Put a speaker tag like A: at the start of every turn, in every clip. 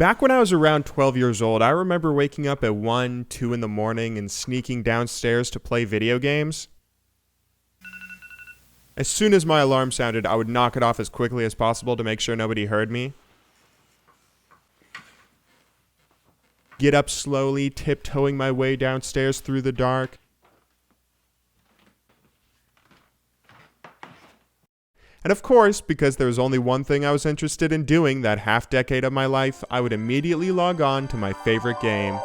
A: Back when I was around 12 years old, I remember waking up at 1, 2 in the morning and sneaking downstairs to play video games. As soon as my alarm sounded, I would knock it off as quickly as possible to make sure nobody heard me. Get up slowly, tiptoeing my way downstairs through the dark. And of course, because there was only one thing I was interested in doing that half-decade of my life, I would immediately log on to my favorite game.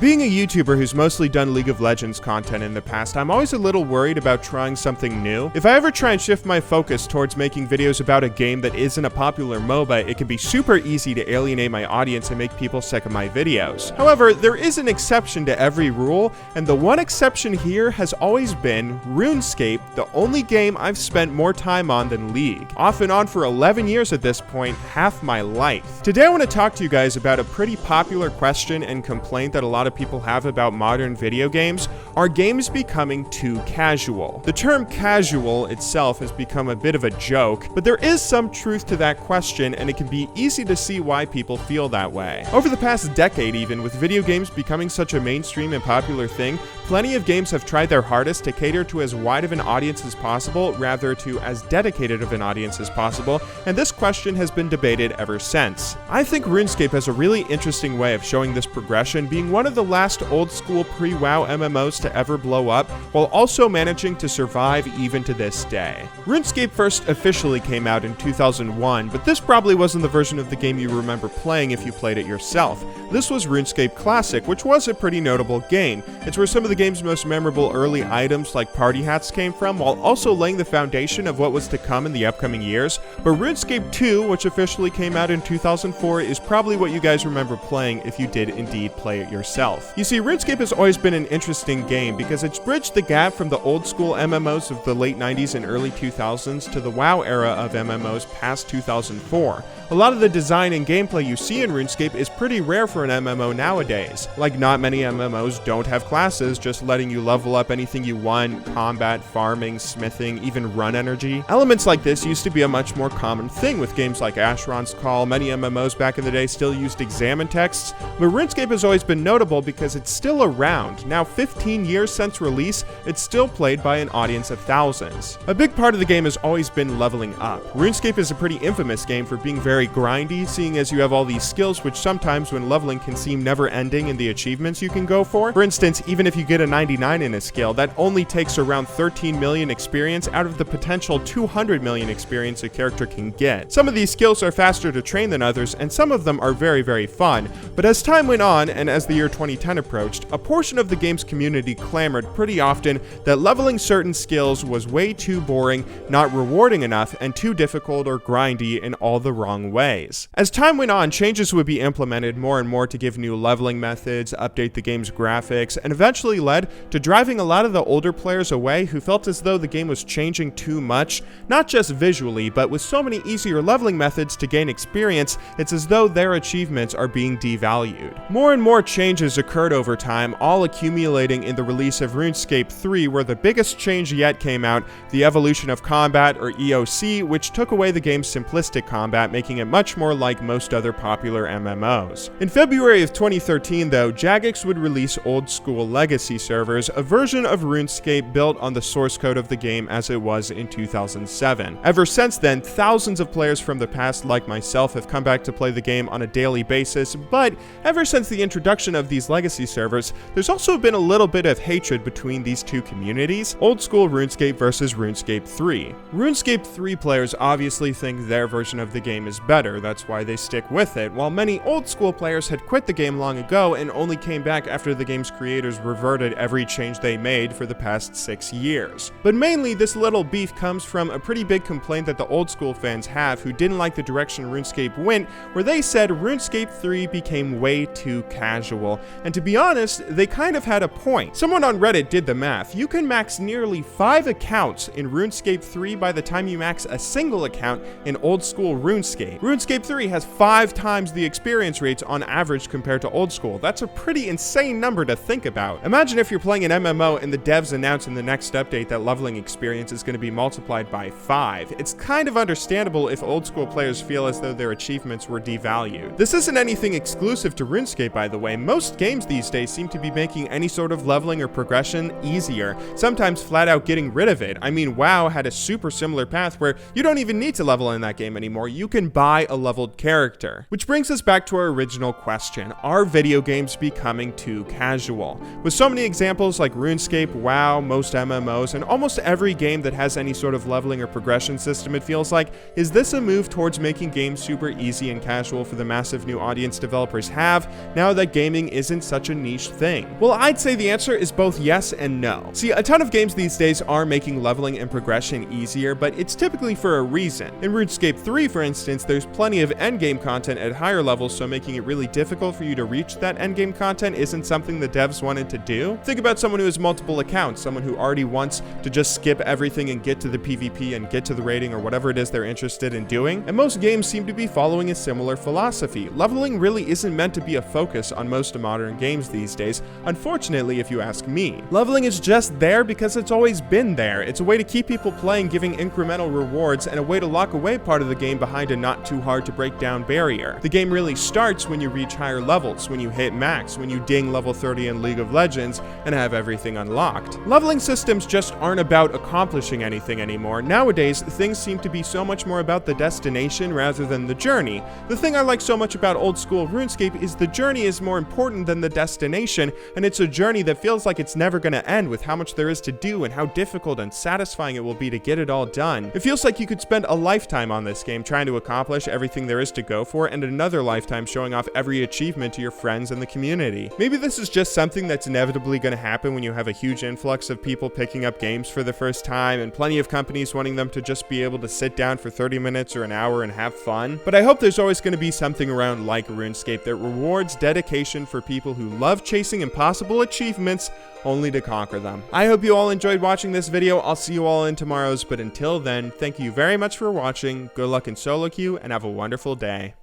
A: Being a YouTuber who's mostly done League of Legends content in the past, I'm always a little worried about trying something new. If I ever try and shift my focus towards making videos about a game that isn't a popular MOBA, it can be super easy to alienate my audience and make people sick of my videos. However, there is an exception to every rule, and the one exception here has always been Runescape, the only game I've spent more time on than League. Off and on for 11 years at this point, half my life. Today I want to talk to you guys about a pretty popular question and complaint that a lot of people have about modern video games. Are games becoming too casual? The term casual itself has become a bit of a joke, but there is some truth to that question, and it can be easy to see why people feel that way. Over the past decade even, with video games becoming such a mainstream and popular thing, plenty of games have tried their hardest to cater to as wide of an audience as possible, rather to as dedicated of an audience as possible, and this question has been debated ever since. I think RuneScape has a really interesting way of showing this progression, being one of the last old-school pre-WoW MMOs to ever blow up, while also managing to survive even to this day. RuneScape first officially came out in 2001, but this probably wasn't the version of the game you remember playing if you played it yourself. This was RuneScape Classic, which was a pretty notable game. It's where some of the game's most memorable early items like party hats came from, while also laying the foundation of what was to come in the upcoming years. But RuneScape 2, which officially came out in 2004, is probably what you guys remember playing if you did indeed play it yourself. You see, RuneScape has always been an interesting game because it's bridged the gap from the old school MMOs of the late 90s and early 2000s to the WoW era of MMOs past 2004. A lot of the design and gameplay you see in RuneScape is pretty rare for an MMO nowadays. Like, not many MMOs don't have classes, just letting you level up anything you want, combat, farming, smithing, even run energy. Elements like this used to be a much more common thing with games like Asheron's Call. Many MMOs back in the day still used examine texts, but RuneScape has always been notable because it's still around. Now 15 years since release, it's still played by an audience of thousands. A big part of the game has always been leveling up. RuneScape is a pretty infamous game for being very grindy, seeing as you have all these skills which sometimes when leveling can seem never ending in the achievements you can go for. For instance, even if you get a 99 in a skill, that only takes around 13 million experience out of the potential 200 million experience a character can get. Some of these skills are faster to train than others, and some of them are very, very fun. But as time went on, and as the year 2010 approached, a portion of the game's community clamored pretty often that leveling certain skills was way too boring, not rewarding enough, and too difficult or grindy in all the wrong ways. As time went on, changes would be implemented more and more to give new leveling methods, update the game's graphics, and eventually led to driving a lot of the older players away who felt as though the game was changing too much, not just visually, but with so many easier leveling methods to gain experience, it's as though their achievements are being devalued. More and more changes occurred over time, all accumulating in the release of RuneScape 3, where the biggest change yet came out, the evolution of combat, or EOC, which took away the game's simplistic combat, making it much more like most other popular MMOs. In February of 2013, though, Jagex would release Old School Legacy servers, a version of RuneScape built on the source code of the game as it was in 2007. Ever since then, thousands of players from the past, like myself, have come back to play the game on a daily basis, but ever since the introduction of these legacy servers, there's also been a little bit of hatred between these two communities, Old School RuneScape versus RuneScape 3. RuneScape 3 players obviously think their version of the game is better, that's why they stick with it, while many old school players had quit the game long ago and only came back after the game's creators reverted every change they made for the past 6 years. But mainly, this little beef comes from a pretty big complaint that the old school fans have who didn't like the direction RuneScape went, where they said RuneScape 3 became way too casual, and to be honest, they kind of had a point. Someone on Reddit did the math. You can max nearly 5 accounts in RuneScape 3 by the time you max a single account in old school RuneScape. RuneScape 3 has 5 times the experience rates on average compared to old school. That's a pretty insane number to think about. Imagine if you're playing an MMO and the devs announce in the next update that leveling experience is going to be multiplied by 5. It's kind of understandable if old school players feel as though their achievements were devalued. This isn't anything exclusive to RuneScape, by the way. Most games these days seem to be making any sort of leveling or progression easier, sometimes flat out getting rid of it. I mean, WoW had a super similar path where you don't even need to level in that game anymore. You can buy a leveled character. Which brings us back to our original question. Are video games becoming too casual? With so many examples like RuneScape, WoW, most MMOs, and almost every game that has any sort of leveling or progression system, it feels like, is this a move towards making games super easy and casual for the massive new audience developers have, now that gaming isn't such a niche thing? Well, I'd say the answer is both yes and no. See, a ton of games these days are making leveling and progression easier, but it's typically for a reason. In RuneScape 3, for instance, there's plenty of endgame content at higher levels, so making it really difficult for you to reach that endgame content isn't something the devs wanted to do. Think about someone who has multiple accounts, someone who already wants to just skip everything and get to the PvP and get to the raiding or whatever it is they're interested in doing, and most games seem to be following a similar philosophy. Leveling really isn't meant to be a focus on most modern games these days, unfortunately, if you ask me. Leveling is just there because it's always been there. It's a way to keep people playing, giving incremental rewards, and a way to lock away part of the game behind a not too hard to break down barrier. The game really starts when you reach higher levels, when you hit max, when you ding level 30 in League of Legends and have everything unlocked. Leveling systems just aren't about accomplishing anything anymore. Nowadays, things seem to be so much more about the destination rather than the journey. The thing I like so much about old school RuneScape is the journey is more important than the destination, and it's a journey that feels like it's never going to end with how much there is to do and how difficult and satisfying it will be to get it all done. It feels like you could spend a lifetime on this game trying to accomplish everything there is to go for, and another lifetime showing off every achievement to your friends and the community. Maybe this is just something that's inevitably going to happen when you have a huge influx of people picking up games for the first time and plenty of companies wanting them to just be able to sit down for 30 minutes or an hour and have fun. But I hope there's always going to be something around like RuneScape that rewards dedication for people who love chasing impossible achievements only to conquer them. I hope you all enjoyed watching this video. I'll see you all in tomorrow's, but until then, thank you very much for watching, good luck in solo queue, and have a wonderful day.